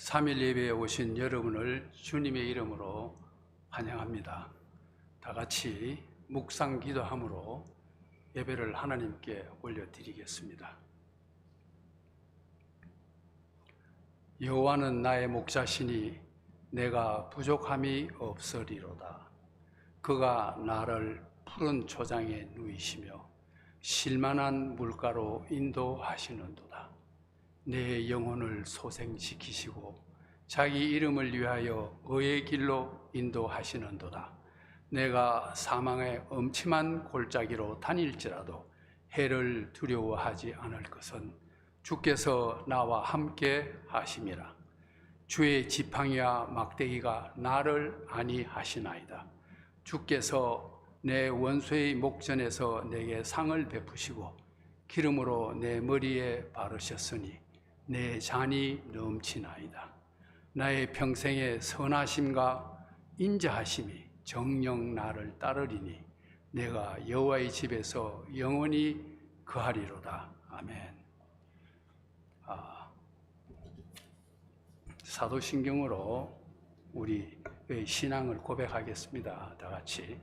3일 예배에 오신 여러분을 주님의 이름으로 환영합니다. 다 같이 묵상 기도함으로 예배를 하나님께 올려드리겠습니다. 여호와는 나의 목자시니 내가 부족함이 없으리로다. 그가 나를 푸른 초장에 누이시며 실만한 물가로 인도하시는도다. 내 영혼을 소생시키시고 자기 이름을 위하여 의의 길로 인도하시는도다. 내가 사망의 엄침한 골짜기로 다닐지라도 해를 두려워하지 않을 것은 주께서 나와 함께 하심이라. 주의 지팡이와 막대기가 나를 안위하시나이다. 주께서 내 원수의 목전에서 내게 상을 베푸시고 기름으로 내 머리에 바르셨으니 내 잔이 넘치나이다. 나의 평생의 선하심과 인자하심이 정녕 나를 따르리니 내가 여호와의 집에서 영원히 거하리로다. 아멘. 사도신경으로 우리의 신앙을 고백하겠습니다. 다 같이.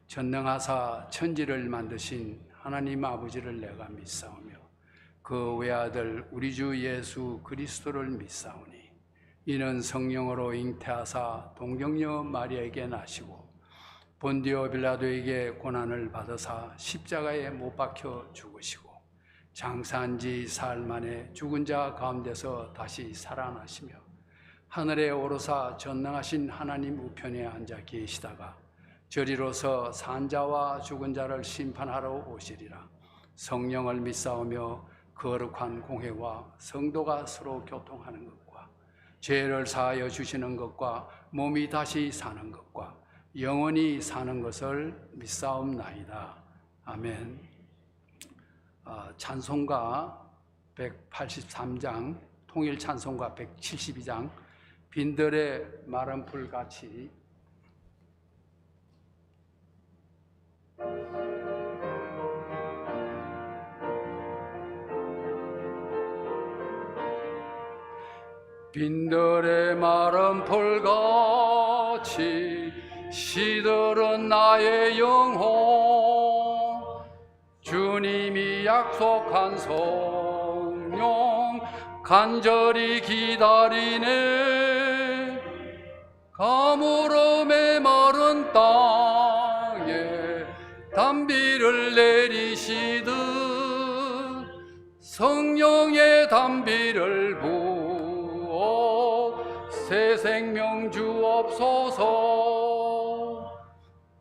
전능하사 천지를 만드신 하나님 아버지를 내가 믿사오며 그 외아들 우리 주 예수 그리스도를 믿사오니 이는 성령으로 잉태하사 동정녀 마리아에게 나시고 본디오 빌라도에게 고난을 받으사 십자가에 못 박혀 죽으시고 장사한 지 사흘 만에 죽은 자 가운데서 다시 살아나시며 하늘에 오르사 전능하신 하나님 우편에 앉아 계시다가 저리로서 산 자와 죽은 자를 심판하러 오시리라. 성령을 믿사오며 거룩한 공회와 성도가 서로 교통하는 것과 죄를 사하여 주시는 것과 몸이 다시 사는 것과 영원히 사는 것을 믿사옵나이다. 아멘. 찬송가 183장, 통일 찬송가 172장, 빈들의 마른 풀같이 빈들의 마른 풀같이 시들은 나의 영혼 주님이 약속한 성령 간절히 기다리네 가물어 메마른 땅에 단비를 내리시듯 성령의 단비를 부어 새 생명 주옵소서.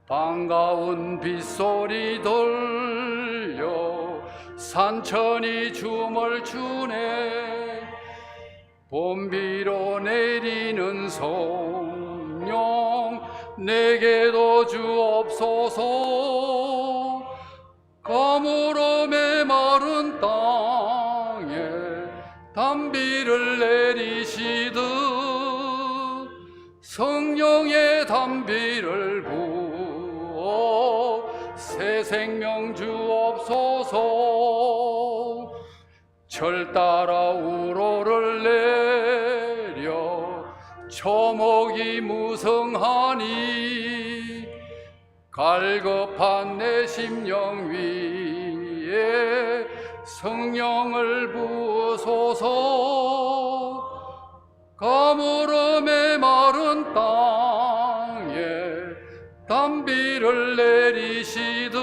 반가운 빗소리 들려 산천이 춤을 추네 봄비로 내리는 성령 내게도 주옵소서. 가물어 메마른 땅에 단비를 내리시듯 성령의 단비를 부어 새 생명 주옵소서. 철 따라 우로를 내려 초목이 무성하니 갈급한 내 심령 위에 성령을 부으소서. 가물어 메마른 땅에 단비를 내리시듯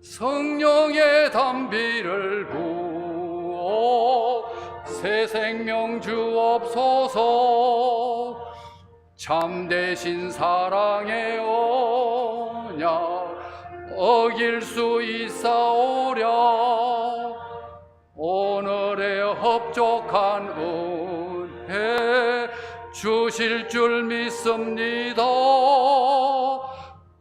성령의 단비를 부어 새 생명 주옵소서. 참되신 사랑의 언약 어길 수 있사오랴 오늘의 흡족한 은혜 주실 줄 믿습니다.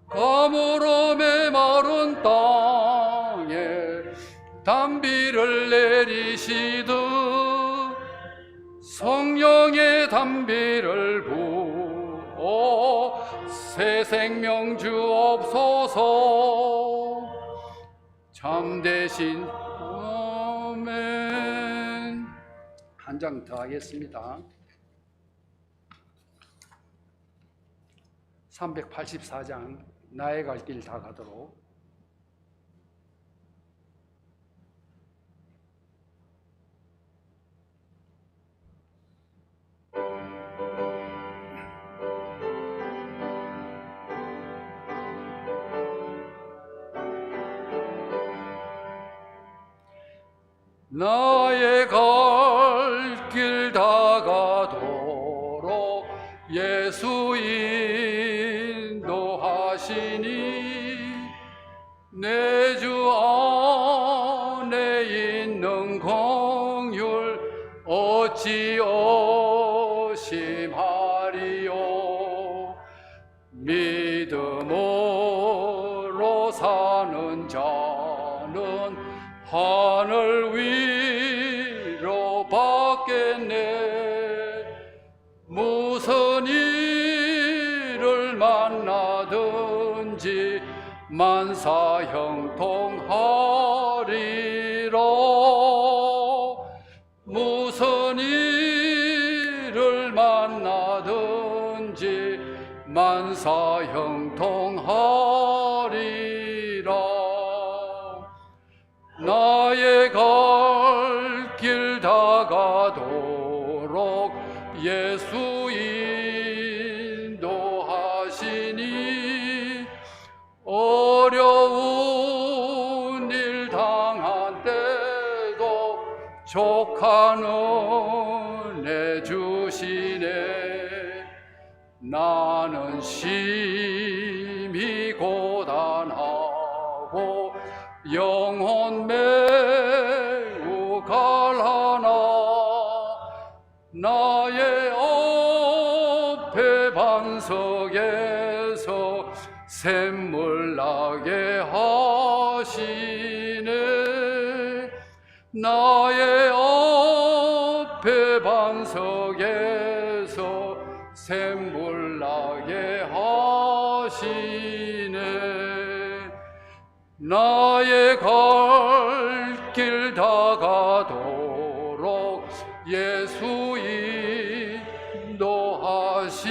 가물어 메마른 땅에 단비를 내리시듯 성령의 단비를 부어 새 생명 주옵소서. 참되신 아멘. 한 한 장 더 하겠습니다. 384장 나의 갈 길 다 가도록. 나의 갈 길 다 가도록 예수 인도하시니 내 주 안에 있는 긍휼 어찌 의심하리요. 믿음으로 사는 자는 하늘 위로 받겠네. 무슨 일을 만나든지 만사형통하리라. 무슨 일을 만나든지 만사형통하리라. 나의 갈 길 다 가도록 예수 인도하시니 어려운 일 당한 때도 족한 은혜 주시네. 나는 심히 고단하고 영혼 매우 갈하나 나의 앞에 반석에서 샘물 나게 하시네. 나의 앞에 반석에서 샘물 나게 하시네. 나의 갈 길 다 가도록 예수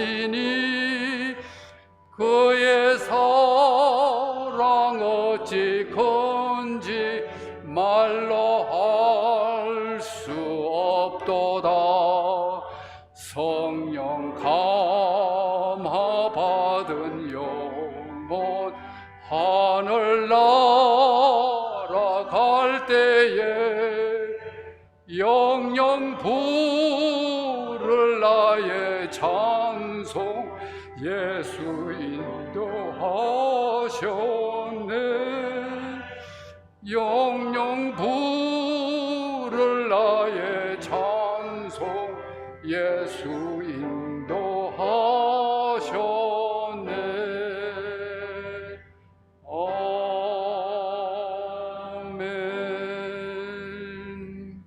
인도하시니 그의 사랑 어찌 큰지 말로 할 수 없도다. 성령 감화 받은 영혼 하늘 날아갈 때에 영영 부를 나의 찬송 예수 인도하셨네. 영영 부를 나의 찬송 예수 인도하셨네. 아멘.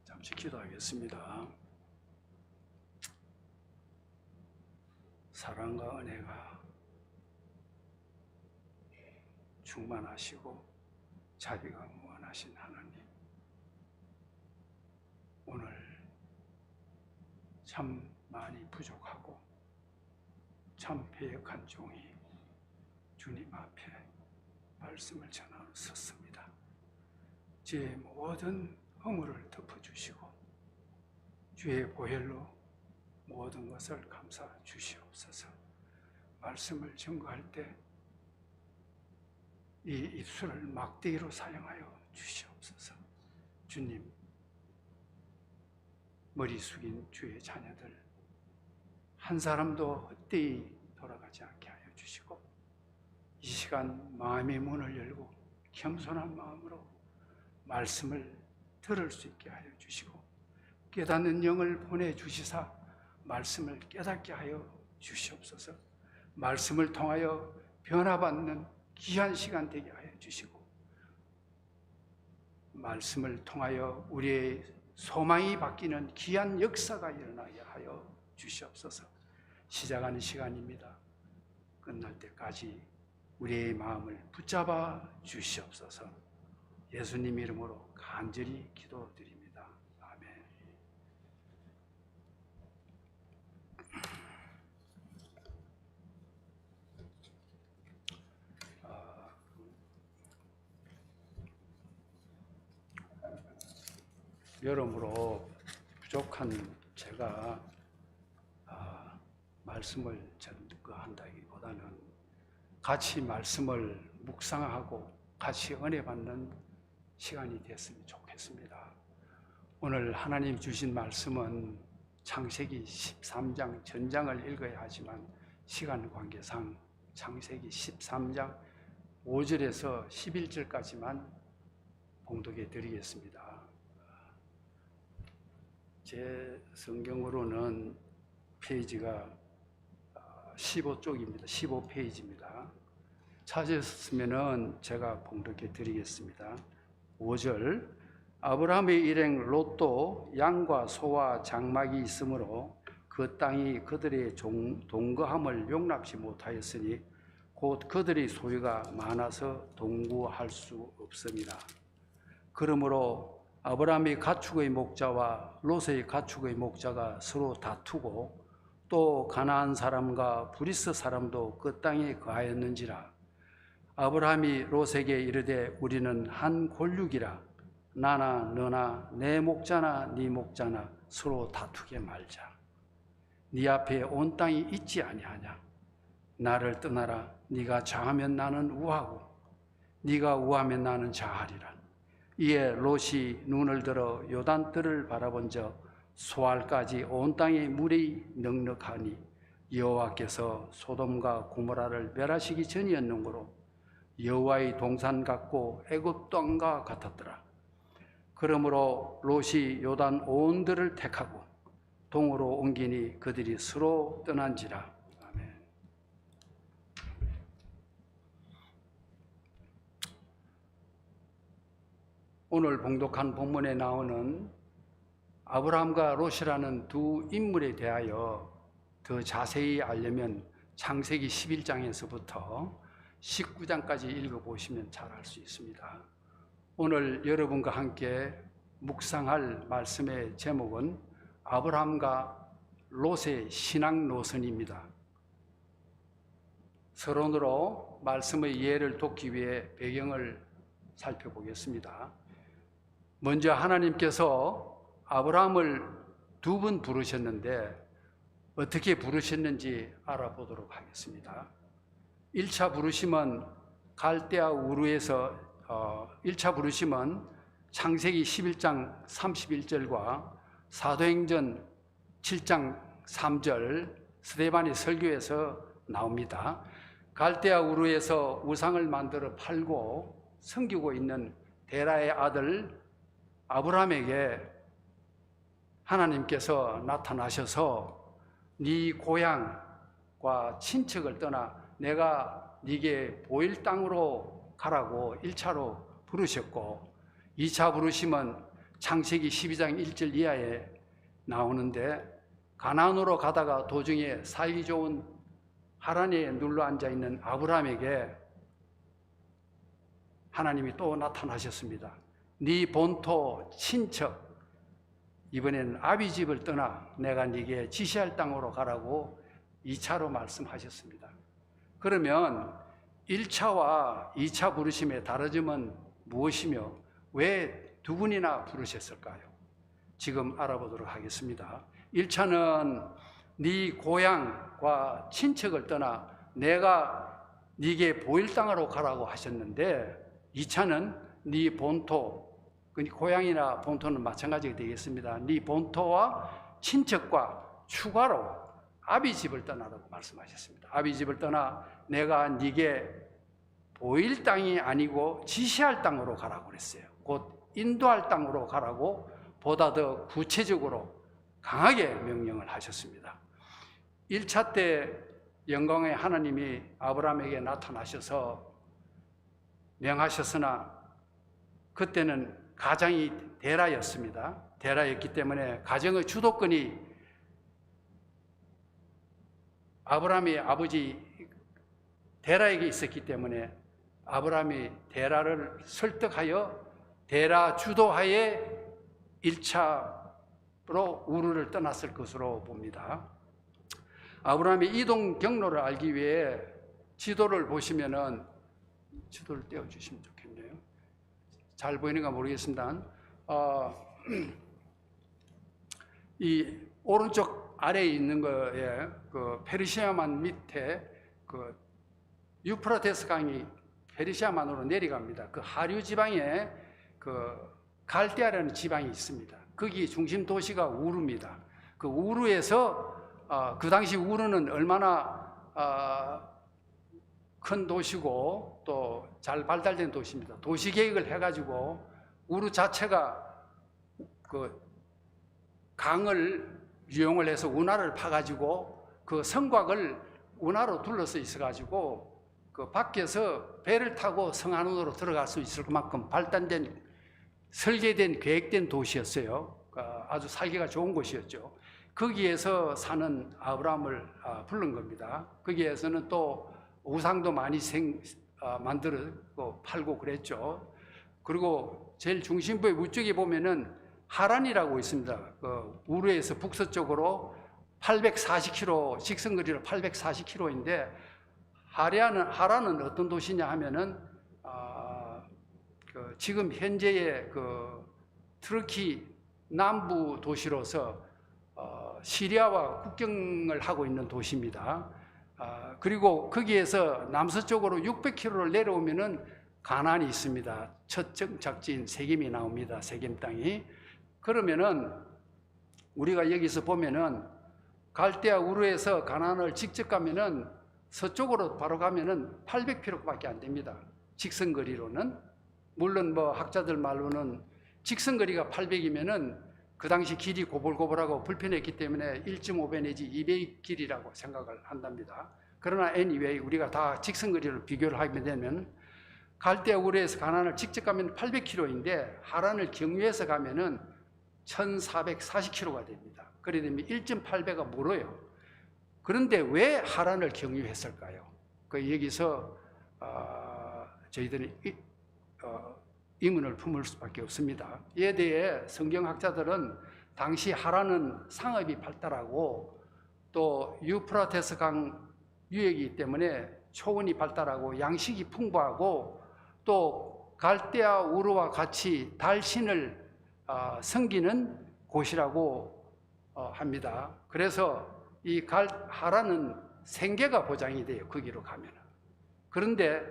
잠시 기도하겠습니다. 사랑과 은혜가 충만하시고 자비가 무한하신 하나님, 오늘 참 많이 부족하고 참 패역한 종이 주님 앞에 말씀을 전하러 섰습니다. 제 모든 허물을 덮어주시고 주의 보혈로 모든 것을 감싸 주시옵소서. 말씀을 증거할 때 이 입술을 막대기로 사용하여 주시옵소서. 주님, 머리 숙인 주의 자녀들 한 사람도 헛되이 돌아가지 않게 하여 주시고 이 시간 마음의 문을 열고 겸손한 마음으로 말씀을 들을 수 있게 하여 주시고 깨닫는 영을 보내주시사 말씀을 깨닫게 하여 주시옵소서. 말씀을 통하여 변화받는 귀한 시간 되게 하여 주시고 말씀을 통하여 우리의 소망이 바뀌는 귀한 역사가 일어나게 하여 주시옵소서. 시작하는 시간입니다. 끝날 때까지 우리의 마음을 붙잡아 주시옵소서. 예수님 이름으로 간절히 기도드립니다. 아멘. 여러모로 부족한 제가 말씀을 전거한다기보다는 같이 말씀을 묵상하고 같이 은혜 받는 시간이 됐으면 좋겠습니다. 오늘 하나님 주신 말씀은 창세기 13장 전장을 읽어야 하지만 시간 관계상 창세기 13장 5절에서 11절까지만 봉독해 드리겠습니다. 제 성경으로는 페이지가 15쪽입니다. 15페이지입니다. 찾으셨으면 제가 봉독해 드리겠습니다. 5절 아브라함의 일행 롯도 양과 소와 장막이 있으므로 그 땅이 그들의 동거함을 용납치 못하였으니 곧 그들의 소유가 많아서 동거할 수 없습니다. 그러므로 아브라함의 가축의 목자와 롯의 가축의 목자가 서로 다투고 또 가나안 사람과 브리스 사람도 그 땅에 거하였는지라. 아브라함이 롯에게 이르되 우리는 한 골육이라 나나 너나 내 목자나 네 목자나 서로 다투게 말자. 네 앞에 온 땅이 있지 아니하냐. 나를 떠나라. 네가 좌하면 나는 우하고 네가 우하면 나는 좌하리라. 이에 롯이 눈을 들어 요단뜰을 바라본즉 소알까지 온 땅에 물이 넉넉하니 여호와께서 소돔과 고모라를 멸하시기 전이었는고로 여호와의 동산 같고 애굽 땅과 같았더라. 그러므로 롯이 요단 온 들을 택하고 동으로 옮기니 그들이 서로 떠난지라. 아멘. 오늘 봉독한 본문에 나오는 아브라함과 롯이라는 두 인물에 대하여 더 자세히 알려면 창세기 11장에서부터 19장까지 읽어보시면 잘 알 수 있습니다. 오늘 여러분과 함께 묵상할 말씀의 제목은 아브라함과 롯의 신앙 노선입니다. 서론으로 말씀의 이해를 돕기 위해 배경을 살펴보겠습니다. 먼저 하나님께서 아브라함을 두 번 부르셨는데 어떻게 부르셨는지 알아보도록 하겠습니다. 1차 부르심은 갈대아 우르에서 1차 부르심은 창세기 11장 31절과 사도행전 7장 3절 스데반의 설교에서 나옵니다. 갈대아 우르에서 우상을 만들어 팔고 섬기고 있는 데라의 아들 아브라함에게 하나님께서 나타나셔서 네 고향과 친척을 떠나 내가 네게 보일 땅으로 가라고 1차로 부르셨고 2차 부르심은 창세기 12장 1절 이하에 나오는데 가나안으로 가다가 도중에 살기 좋은 하란에 눌러 앉아있는 아브라함에게 하나님이 또 나타나셨습니다. 네 본토 친척 이번에는 아비 집을 떠나 내가 네게 지시할 땅으로 가라고 2차로 말씀하셨습니다. 그러면 1차와 2차 부르심의 다르점은 무엇이며 왜 두 분이나 부르셨을까요? 지금 알아보도록 하겠습니다. 1차는 네 고향과 친척을 떠나 내가 네게 보일 땅으로 가라고 하셨는데 2차는 네 본토, 고향이나 본토는 마찬가지가 되겠습니다. 네 본토와 친척과 추가로 아비 집을 떠나라고 말씀하셨습니다. 아비 집을 떠나 내가 네게 보일 땅이 아니고 지시할 땅으로 가라고 그랬어요. 곧 인도할 땅으로 가라고 보다 더 구체적으로 강하게 명령을 하셨습니다. 1차 때 영광의 하나님이 아브라함에게 나타나셔서 명하셨으나 그때는 가장이 데라였습니다. 데라였기 때문에 가정의 주도권이 아브라함의 아버지 데라에게 있었기 때문에 아브라함이 데라를 설득하여 데라 주도하에 1차로 우르를 떠났을 것으로 봅니다. 아브라함의 이동 경로를 알기 위해 지도를 보시면은, 지도를 떼어주시면 좋겠네요. 잘 보이는가 모르겠습니다. 이 오른쪽 아래에 있는 거에 그 페르시아만 밑에 그 유프라테스 강이 페르시아만으로 내려갑니다. 그 하류 지방에 그 갈대아라는 지방이 있습니다. 거기 중심 도시가 우르입니다. 그 우르에서 그 당시 우르는 얼마나 큰 도시고 또 잘 발달된 도시입니다. 도시 계획을 해가지고 우르 자체가 그 강을 이용을 해서 운하를 파가지고 그 성곽을 운하로 둘러서 있어가지고 그 밖에서 배를 타고 성 안으로 들어갈 수 있을 만큼 발달된, 설계된, 계획된 도시였어요. 아주 살기가 좋은 곳이었죠. 거기에서 사는 아브라함을 부른 겁니다. 거기에서는 또 우상도 많이 만들고 팔고 그랬죠. 그리고 제일 중심부의 우쪽에 보면은 하란이라고 있습니다. 그 우르에서 북서쪽으로 840km, 직선거리로 840km인데 하란은 어떤 도시냐 하면은 그 지금 현재의 그 터키 남부 도시로서 시리아와 국경을 하고 있는 도시입니다. 그리고 거기에서 남서쪽으로 600km를 내려오면은 가나안이 있습니다. 첫 정착지인 세겜이 나옵니다. 세겜 땅이. 그러면은 우리가 여기서 보면은 갈대아 우르에서 가나안을 직접 가면은 서쪽으로 바로 가면은 800km밖에 안 됩니다. 직선거리로는. 물론 뭐 학자들 말로는 직선거리가 800이면은 그 당시 길이 고불고불하고 불편했기 때문에 1.5배 내지 2배의 길이라고 생각을 한답니다. 그러나 anyway 우리가 다 직선거리를 비교를 하게 되면 갈대아 우르에서 가나안을 직접 가면 800km인데 하란을 경유해서 가면은 1440km가 됩니다. 그래 되면 1.8배가 멀어요. 그런데 왜 하란을 경유했을까요? 여기서 저희들은 의문을 품을 수밖에 없습니다. 이에 대해 성경학자들은 당시 하란은 상업이 발달하고 또 유프라테스 강 유역이기 때문에 초원이 발달하고 양식이 풍부하고 또 갈대아 우르와 같이 달신을 섬기는 곳이라고 합니다. 그래서 이 하란은 생계가 보장이 돼요. 거기로 가면. 그런데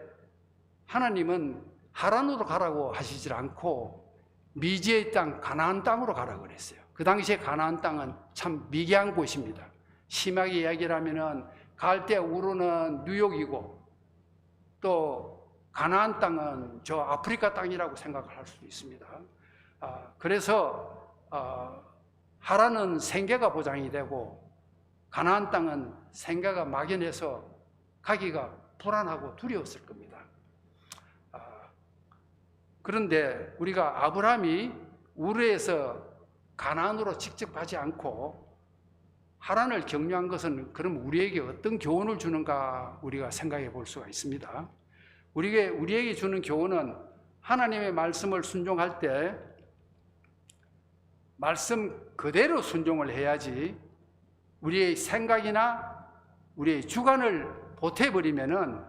하나님은 하란으로 가라고 하시질 않고 미지의 땅 가나안 땅으로 가라고 그랬어요. 그 당시에 가나안 땅은 참 미개한 곳입니다. 심하게 이야기를 하면은 갈대아 우르는 뉴욕이고 또 가나안 땅은 저 아프리카 땅이라고 생각을 할 수도 있습니다. 그래서 하란은 생계가 보장이 되고 가나안 땅은 생계가 막연해서 가기가 불안하고 두려웠을 겁니다. 그런데 우리가 아브라함이 우르에서 가나안으로 직접 가지 않고 하란을 경유한 것은 그럼 우리에게 어떤 교훈을 주는가 우리가 생각해 볼 수가 있습니다. 우리에게 주는 교훈은 하나님의 말씀을 순종할 때 말씀 그대로 순종을 해야지 우리의 생각이나 우리의 주관을 보태버리면은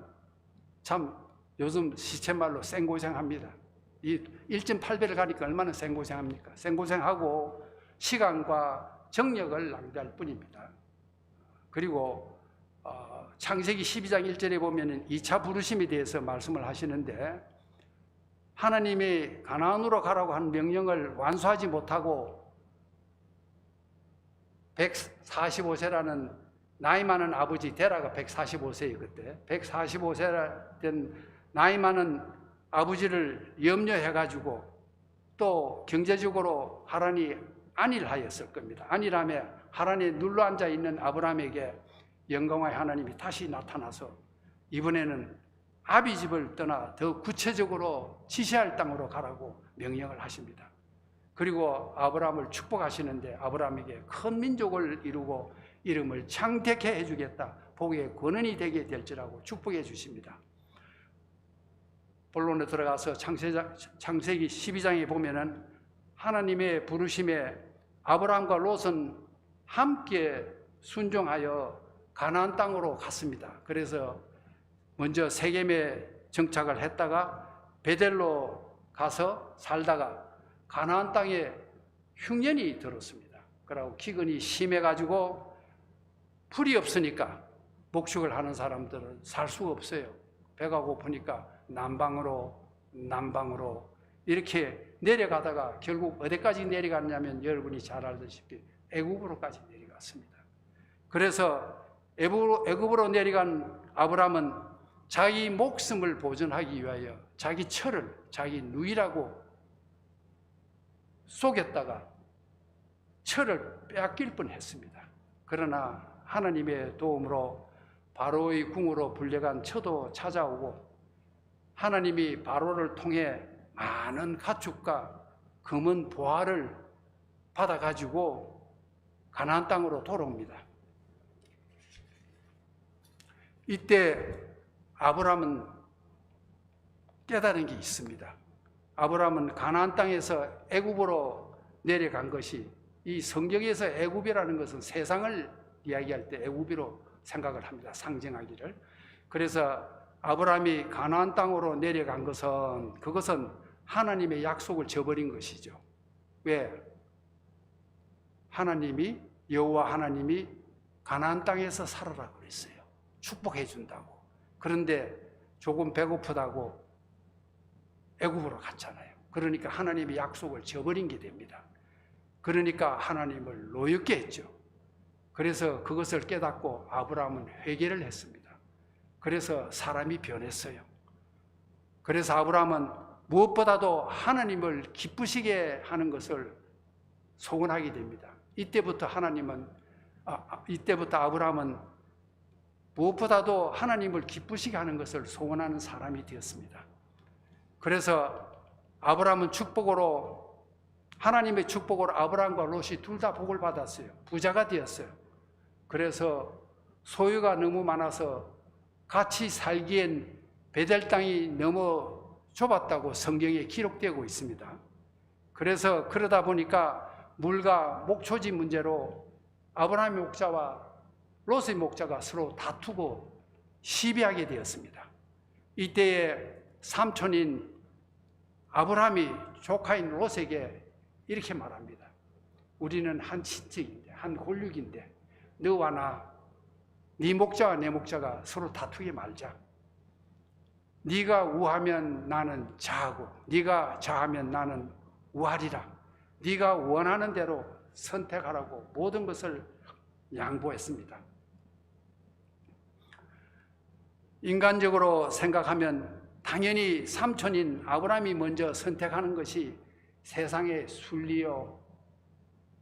참 요즘 시쳇말로 생고생합니다. 이 1.8배를 가니까 얼마나 생고생합니까? 생고생하고 시간과 정력을 낭비할 뿐입니다. 그리고 창세기 12장 1절에 보면 2차 부르심에 대해서 말씀을 하시는데 하나님이 가나안으로 가라고 한 명령을 완수하지 못하고 145세라는 나이 많은 아버지 데라가 145세예요. 그때 145세 된 나이 많은 아버지를 염려해가지고 또 경제적으로 하란이 안일하였을 겁니다. 안일함에 하란에 눌러앉아 있는 아브라함에게 영광의 하나님이 다시 나타나서 이번에는 아비 집을 떠나 더 구체적으로 지시할 땅으로 가라고 명령을 하십니다. 그리고 아브라함을 축복하시는데 아브라함에게 큰 민족을 이루고 이름을 창대케 해주겠다. 복의 권원이 되게 될지라고 축복해 주십니다. 본론에 들어가서 창세기 12장에 보면은 하나님의 부르심에 아브라함과 롯은 함께 순종하여 가나안 땅으로 갔습니다. 그래서 먼저 세겜에 정착을 했다가 베델로 가서 살다가 가나안 땅에 흉년이 들었습니다. 그리고 기근이 심해가지고 풀이 없으니까 목축을 하는 사람들은 살 수가 없어요. 배가 고프니까 남방으로 이렇게 내려가다가 결국 어디까지 내려갔냐면 여러분이 잘 알다시피 애굽으로까지 내려갔습니다. 그래서 애굽으로 내려간 아브라함은 자기 목숨을 보존하기 위하여 자기 철을 자기 누이라고 속였다가 철을 빼앗길 뻔했습니다. 그러나 하나님의 도움으로 바로의 궁으로 불려간 처도 찾아오고 하나님이 바로를 통해 많은 가축과 금은 보화를 받아가지고 가나안 땅으로 돌아옵니다. 이때 아브라함은 깨달은 게 있습니다. 아브라함은 가나안 땅에서 애굽으로 내려간 것이, 이 성경에서 애굽이라는 것은 세상을 이야기할 때 애굽이로 생각을 합니다. 상징하기를. 그래서 아브라함이 가나안 땅으로 내려간 것은, 그것은 하나님의 약속을 저버린 것이죠. 왜? 여호와 하나님이 가나안 땅에서 살아라 그랬어요. 축복해 준다고. 그런데 조금 배고프다고 애굽으로 갔잖아요. 그러니까 하나님의 약속을 저버린 게 됩니다. 그러니까 하나님을 노엽게 했죠. 그래서 그것을 깨닫고 아브라함은 회개를 했습니다. 그래서 사람이 변했어요. 그래서 아브라함은 무엇보다도 하나님을 기쁘시게 하는 것을 소원하게 됩니다. 이때부터 아브라함은 무엇보다도 하나님을 기쁘시게 하는 것을 소원하는 사람이 되었습니다. 그래서 아브라함은 하나님의 축복으로 아브라함과 롯이 둘 다 복을 받았어요. 부자가 되었어요. 그래서 소유가 너무 많아서 같이 살기엔 베델 땅이 너무 좁았다고 성경에 기록되고 있습니다. 그래서 그러다 보니까 물과 목초지 문제로 아브라함의 목자와 롯의 목자가 서로 다투고 시비하게 되었습니다. 이때에 삼촌인 아브라함이 조카인 롯에게 이렇게 말합니다. 우리는 한 친척인데, 한 골육인데 너와 나, 네 목자와 내 목자가 서로 다투게 말자. 네가 우하면 나는 좌하고 네가 좌하면 나는 우하리라. 네가 원하는 대로 선택하라고 모든 것을 양보했습니다. 인간적으로 생각하면 당연히 삼촌인 아브라함이 먼저 선택하는 것이 세상의 순리요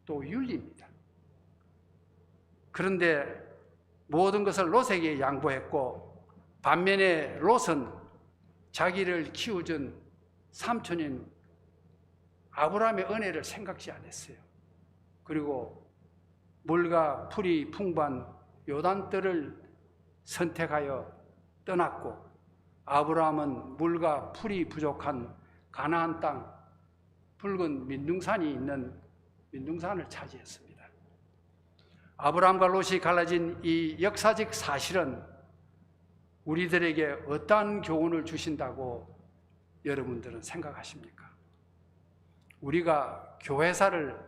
또 윤리입니다. 그런데 모든 것을 롯에게 양보했고, 반면에 롯은 자기를 키워준 삼촌인 아브라함의 은혜를 생각지 않았어요. 그리고 물과 풀이 풍부한 요단뜰을 선택하여 떠났고, 아브라함은 물과 풀이 부족한 가나안 땅, 붉은 민둥산이 있는 민둥산을 차지했습니다. 아브라함과 롯이 갈라진 이 역사적 사실은 우리들에게 어떠한 교훈을 주신다고 여러분들은 생각하십니까? 우리가 교회사를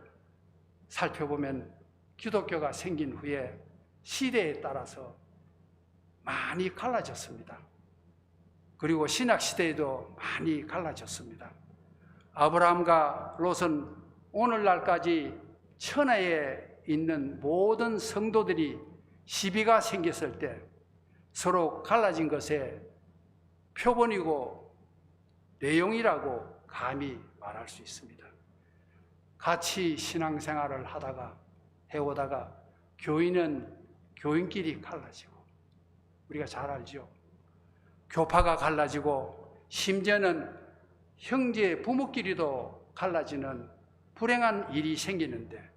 살펴보면 기독교가 생긴 후에 시대에 따라서 많이 갈라졌습니다. 그리고 신약시대에도 많이 갈라졌습니다. 아브라함과 롯은 오늘날까지 천하에 있는 모든 성도들이 시비가 생겼을 때 서로 갈라진 것의 표본이고 내용이라고 감히 말할 수 있습니다. 같이 신앙생활을 해오다가 교인은 교인끼리 갈라지고, 우리가 잘 알죠. 교파가 갈라지고 심지어는 형제 부모끼리도 갈라지는 불행한 일이 생기는데,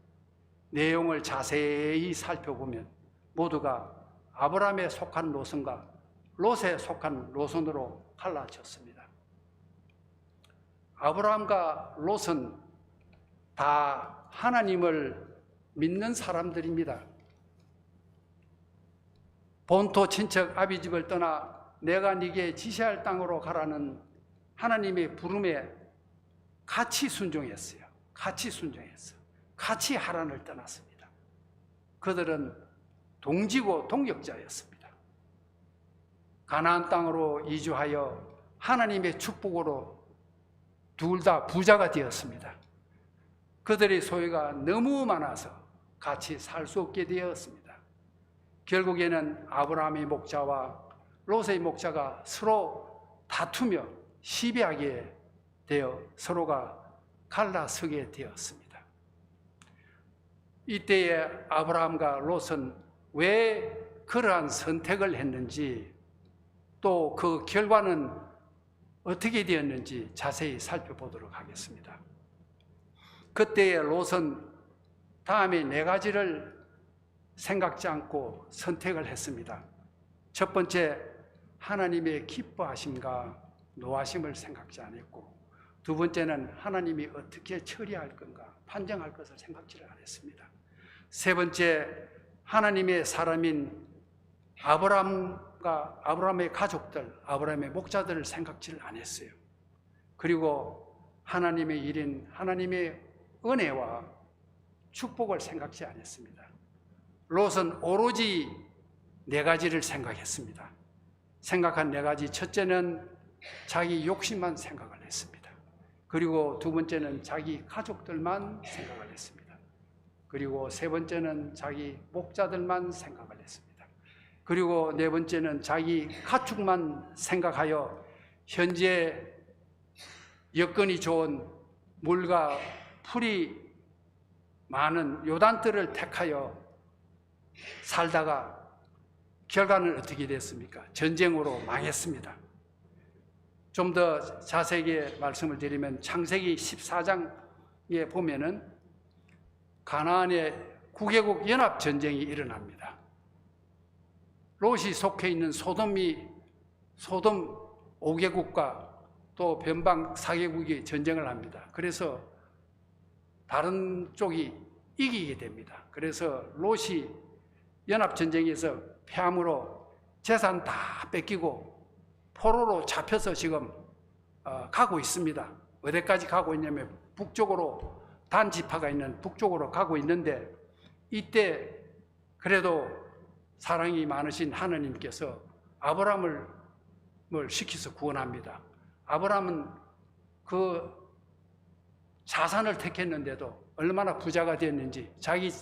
내용을 자세히 살펴보면 모두가 아브라함에 속한 노선과 롯에 속한 노선으로 갈라졌습니다. 아브라함과 롯은 다 하나님을 믿는 사람들입니다. 본토 친척 아비 집을 떠나 내가 네게 지시할 땅으로 가라는 하나님의 부름에 같이 순종했어요. 같이 순종했어. 같이 하란을 떠났습니다. 그들은 동지고 동역자였습니다. 가나안 땅으로 이주하여 하나님의 축복으로 둘 다 부자가 되었습니다. 그들의 소유가 너무 많아서 같이 살 수 없게 되었습니다. 결국에는 아브라함의 목자와 롯의 목자가 서로 다투며 시비하게 되어 서로가 갈라서게 되었습니다. 이때에 아브라함과 롯은 왜 그러한 선택을 했는지, 또 그 결과는 어떻게 되었는지 자세히 살펴보도록 하겠습니다. 그때의 롯은 다음에 4가지를 생각지 않고 선택을 했습니다. 첫 번째, 하나님의 기뻐하심과 노하심을 생각지 않았고, 두 번째는 하나님이 어떻게 처리할 건가, 판정할 것을 생각지를 않았습니다. 세 번째, 하나님의 사람인 아브라함과 아브라함의 가족들, 아브라함의 목자들을 생각지를 않았어요. 그리고 하나님의 일인 하나님의 은혜와 축복을 생각지 않았습니다. 롯은 오로지 4가지를 생각했습니다. 생각한 4가지, 첫째는 자기 욕심만 생각을 했습니다. 그리고 두 번째는 자기 가족들만 생각을 했습니다. 그리고 세 번째는 자기 목자들만 생각을 했습니다. 그리고 네 번째는 자기 가축만 생각하여 현재 여건이 좋은 물과 풀이 많은 요단들을 택하여 살다가 결과는 어떻게 됐습니까? 전쟁으로 망했습니다. 좀 더 자세하게 말씀을 드리면 창세기 14장에 보면은 가나안의 9개국 연합 전쟁이 일어납니다. 롯이 속해 있는 소돔 5개국과 또 변방 4개국이 전쟁을 합니다. 그래서 다른 쪽이 이기게 됩니다. 그래서 롯이 연합전쟁에서 패함으로 재산 다 뺏기고 포로로 잡혀서 지금 가고 있습니다. 어디까지 가고 있냐면 북쪽으로, 단지파가 있는 북쪽으로 가고 있는데, 이때 그래도 사랑이 많으신 하나님께서 아브라함을 시켜서 구원합니다. 아브라함은 그 자산을 택했는데도 얼마나 부자가 됐는지, 자기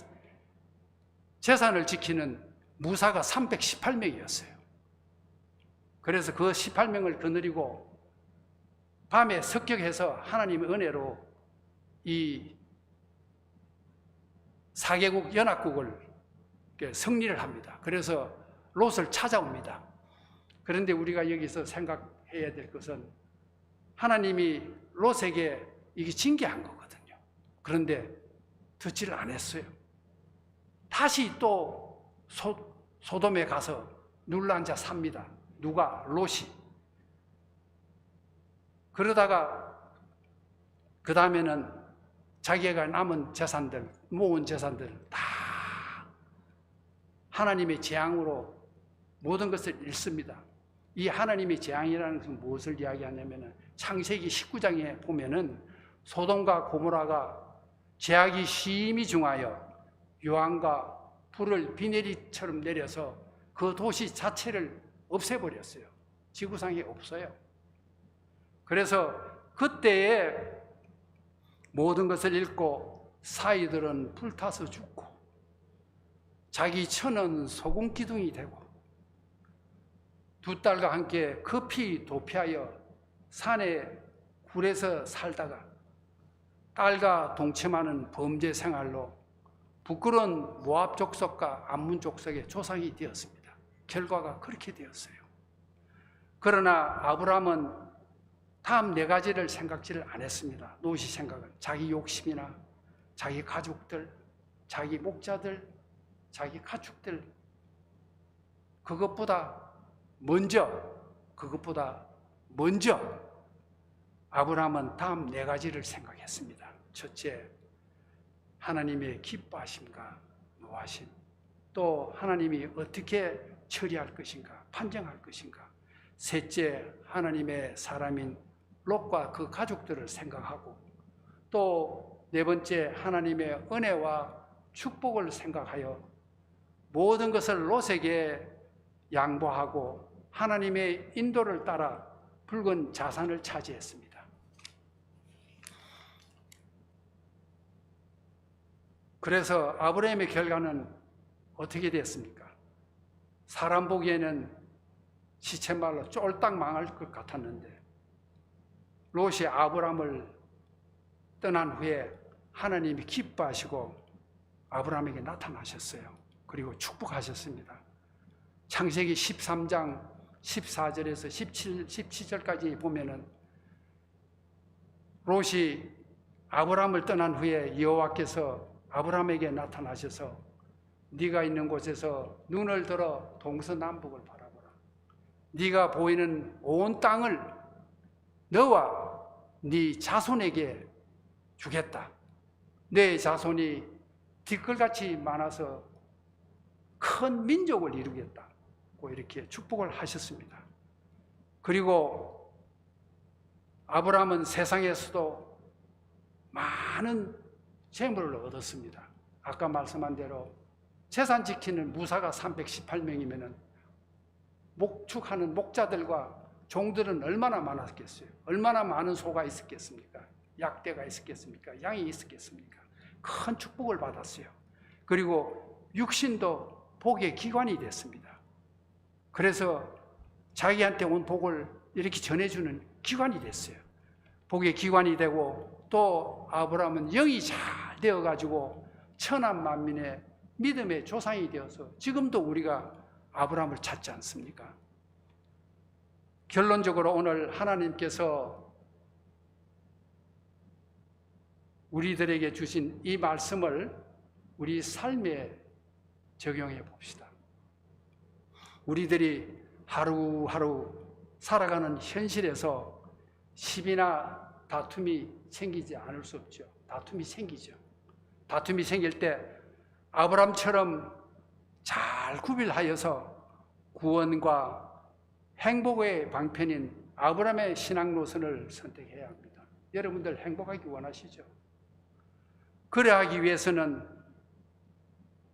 재산을 지키는 무사가 318명이었어요. 그래서 그 18명을 거느리고 밤에 습격해서 하나님의 은혜로 이 4개국 연합국을 승리를 합니다. 그래서 롯을 찾아옵니다. 그런데 우리가 여기서 생각해야 될 것은 하나님이 롯에게 이게 징계한 거거든요. 그런데 듣지를 않았어요. 다시 또 소돔에 가서 눌러앉아 삽니다. 누가? 롯이. 그러다가 그 다음에는 자기가 남은 재산들, 모은 재산들 다 하나님의 재앙으로 모든 것을 잃습니다. 이 하나님의 재앙이라는 것은 무엇을 이야기하냐면 창세기 19장에 보면은 소돔과 고모라가 죄악이 심히 중하여 유황과 불을 비내리처럼 내려서 그 도시 자체를 없애버렸어요. 지구상에 없어요. 그래서 그때에 모든 것을 잃고 사이들은 불타서 죽고 자기 처는 소금 기둥이 되고 두 딸과 함께 급히 도피하여 산에 굴에서 살다가 딸과 동침하는 범죄 생활로 부끄러운 모압 족속과 암몬 족속의 조상이 되었습니다. 결과가 그렇게 되었어요. 그러나 아브라함은 다음 4가지를 생각지를 안 했습니다. 롯이 생각은 자기 욕심이나 자기 가족들, 자기 목자들, 자기 가축들, 그것보다 먼저 아브라함은 다음 네 가지를 생각했습니다. 첫째, 하나님의 기뻐하심과 노하심, 또 하나님이 어떻게 처리할 것인가, 판정할 것인가. 셋째, 하나님의 사람인 롯과 그 가족들을 생각하고, 또 네 번째, 하나님의 은혜와 축복을 생각하여 모든 것을 롯에게 양보하고 하나님의 인도를 따라 붉은 자산을 차지했습니다. 그래서 아브라함의 결과는 어떻게 됐습니까? 사람 보기에는 시쳇말로 쫄딱 망할 것 같았는데 롯이 아브라함을 떠난 후에 하나님이 기뻐하시고 아브라함에게 나타나셨어요. 그리고 축복하셨습니다. 창세기 13장 14절에서 17절까지 보면은 롯이 아브라함을 떠난 후에 여호와께서 아브라함에게 나타나셔서 네가 있는 곳에서 눈을 들어 동서남북을 바라보라. 네가 보이는 온 땅을 너와 네 자손에게 주겠다. 내 자손이 뒷걸같이 많아서 큰 민족을 이루겠다고 이렇게 축복을 하셨습니다. 그리고 아브라함은 세상에서도 많은 재물을 얻었습니다. 아까 말씀한 대로 재산 지키는 무사가 318명이면 목축하는 목자들과 종들은 얼마나 많았겠어요? 얼마나 많은 소가 있었겠습니까? 약대가 있었겠습니까? 양이 있었겠습니까? 큰 축복을 받았어요. 그리고 육신도 복의 기관이 됐습니다. 그래서 자기한테 온 복을 이렇게 전해주는 기관이 됐어요. 복의 기관이 되고 또 아브라함은 영이 잘 되어가지고 천한 만민의 믿음의 조상이 되어서 지금도 우리가 아브라함을 찾지 않습니까? 결론적으로 오늘 하나님께서 우리들에게 주신 이 말씀을 우리 삶에 적용해 봅시다. 우리들이 하루하루 살아가는 현실에서 시비나 다툼이 생기지 않을 수 없죠. 다툼이 생기죠. 다툼이 생길 때 아브라함처럼 잘 구별하여서 구원과 행복의 방편인 아브라함의 신앙 노선을 선택해야 합니다. 여러분들 행복하기 원하시죠? 그래 하기 위해서는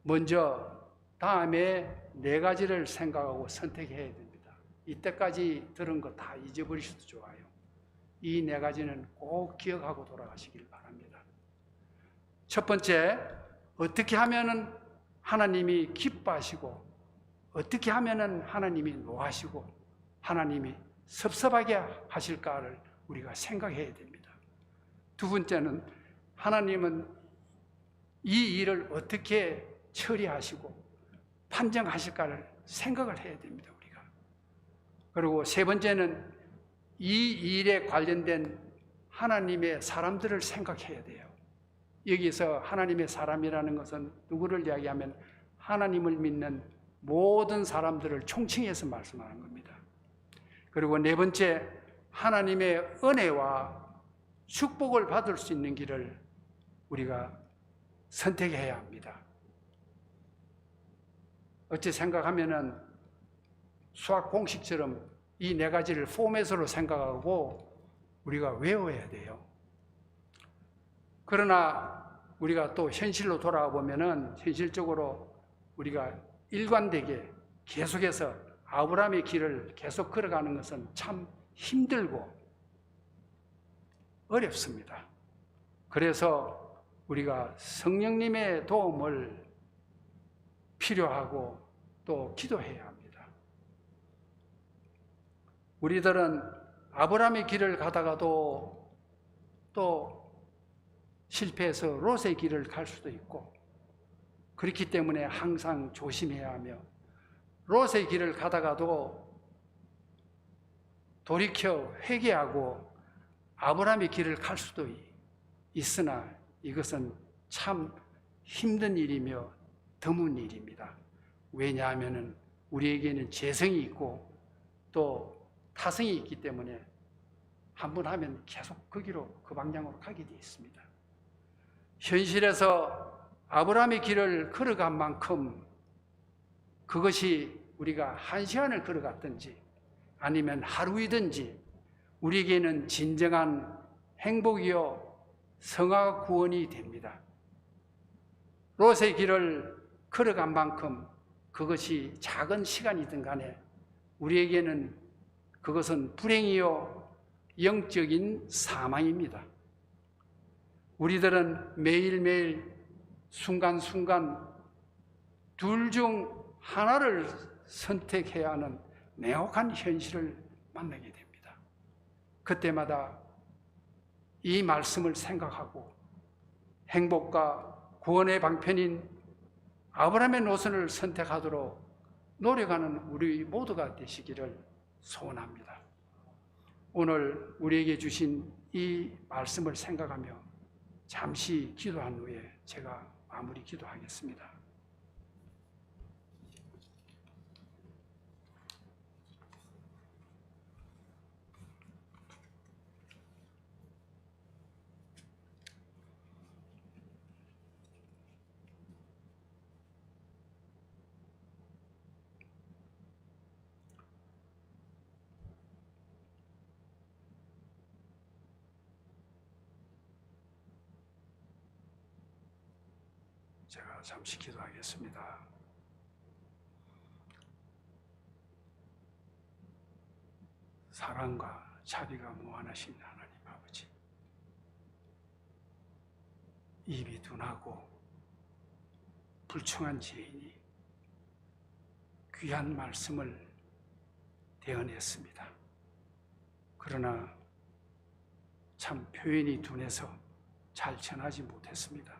먼저 다음에 네 가지를 생각하고 선택해야 됩니다. 이때까지 들은 거 다 잊어버리셔도 좋아요. 이 네 가지는 꼭 기억하고 돌아가시길 바랍니다. 첫 번째, 어떻게 하면은 하나님이 기뻐하시고 어떻게 하면은 하나님이 노하시고 하나님이 섭섭하게 하실까를 우리가 생각해야 됩니다. 두 번째는 하나님은 이 일을 어떻게 처리하시고 판정하실까를 생각을 해야 됩니다, 우리가. 그리고 세 번째는 이 일에 관련된 하나님의 사람들을 생각해야 돼요. 여기서 하나님의 사람이라는 것은 누구를 이야기하면 하나님을 믿는 모든 사람들을 총칭해서 말씀하는 겁니다. 그리고 네 번째, 하나님의 은혜와 축복을 받을 수 있는 길을 우리가 선택해야 합니다. 어찌 생각하면은 수학 공식처럼 이 네 가지를 포맷으로 생각하고 우리가 외워야 돼요. 그러나 우리가 또 현실로 돌아가 보면은 현실적으로 우리가 일관되게 계속해서 아브라함의 길을 계속 걸어가는 것은 참 힘들고 어렵습니다. 그래서 우리가 성령님의 도움을 필요하고 또 기도해야 합니다. 우리들은 아브라함의 길을 가다가도 또 실패해서 롯의 길을 갈 수도 있고 그렇기 때문에 항상 조심해야 하며 롯의 길을 가다가도 돌이켜 회개하고 아브라함의 길을 갈 수도 있으나 이것은 참 힘든 일이며 드문 일입니다. 왜냐하면 우리에게는 재성이 있고 또 타성이 있기 때문에 한 번 하면 계속 거기로 그 방향으로 가게 되어 있습니다. 현실에서 아브라함의 길을 걸어간 만큼 그것이 우리가 1시간을 걸어갔든지 아니면 하루이든지 우리에게는 진정한 행복이요 성화 구원이 됩니다. 롯의 길을 걸어간 만큼 그것이 작은 시간이든 간에 우리에게는 그것은 불행이요 영적인 사망입니다. 우리들은 매일매일 순간순간 둘 중 하나를 선택해야 하는 매혹한 현실을 만나게 됩니다. 그때마다 이 말씀을 생각하고 행복과 구원의 방편인 아브라함의 노선을 선택하도록 노력하는 우리 모두가 되시기를 소원합니다. 오늘 우리에게 주신 이 말씀을 생각하며 잠시 기도한 후에 제가 마무리 기도하겠습니다. 제가 잠시 기도하겠습니다. 사랑과 자비가 무한하신 하나님 아버지, 입이 둔하고 불충한 죄인이 귀한 말씀을 대언했습니다. 그러나 참 표현이 둔해서 잘 전하지 못했습니다.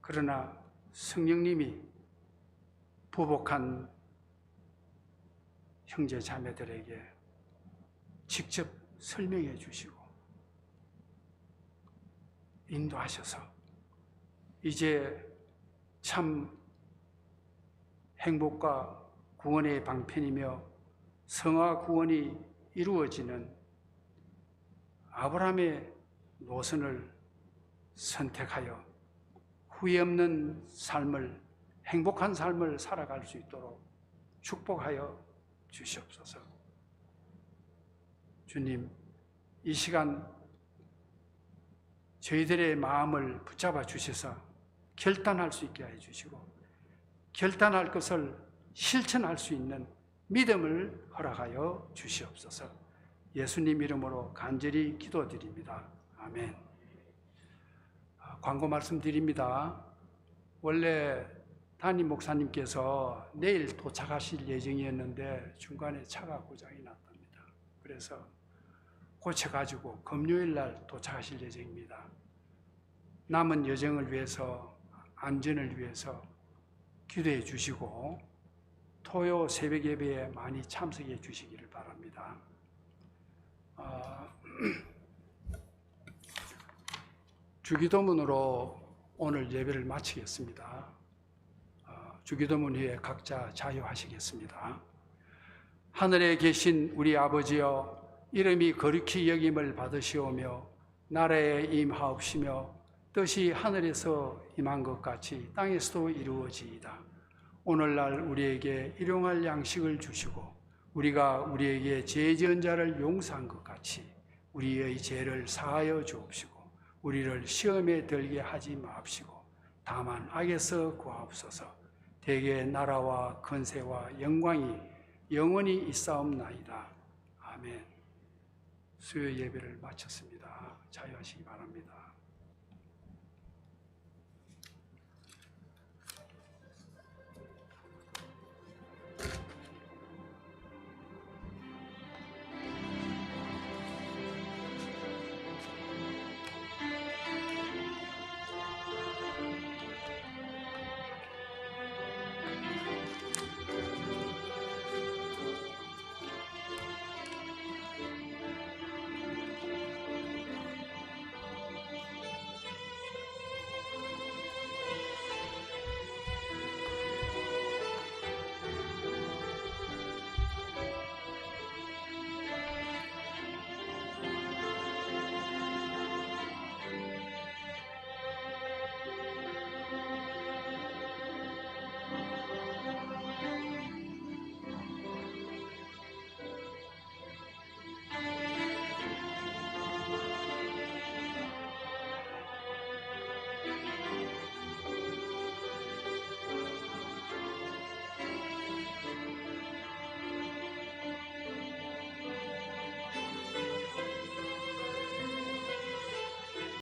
그러나 성령님이 부복한 형제 자매들에게 직접 설명해 주시고 인도하셔서 이제 참 행복과 구원의 방편이며 성화 구원이 이루어지는 아브라함의 노선을 선택하여 후회 없는 삶을, 행복한 삶을 살아갈 수 있도록 축복하여 주시옵소서. 주님, 이 시간 저희들의 마음을 붙잡아 주셔서 결단할 수 있게 해주시고 결단할 것을 실천할 수 있는 믿음을 허락하여 주시옵소서. 예수님 이름으로 간절히 기도드립니다. 아멘. 광고 말씀드립니다. 원래 담임 목사님께서 내일 도착하실 예정이었는데 중간에 차가 고장이 났답니다. 그래서 고쳐가지고 금요일 날 도착하실 예정입니다. 남은 여정을 위해서, 안전을 위해서 기도해 주시고 토요 새벽 예배에 많이 참석해 주시기를 바랍니다. 주기도문으로 오늘 예배를 마치겠습니다. 주기도문 후에 각자 자유하시겠습니다. 하늘에 계신 우리 아버지여, 이름이 거룩히 여김을 받으시오며 나라에 임하옵시며 뜻이 하늘에서 임한 것 같이 땅에서도 이루어지이다. 오늘날 우리에게 일용할 양식을 주시고 우리가 우리에게 죄 지은 자를 용서한 것 같이 우리의 죄를 사하여 주옵시고 우리를 시험에 들게 하지 마옵시고 다만 악에서 구하옵소서. 대개 나라와 권세와 영광이 영원히 있사옵나이다. 아멘. 수요 예배를 마쳤습니다. 자유하시기 바랍니다.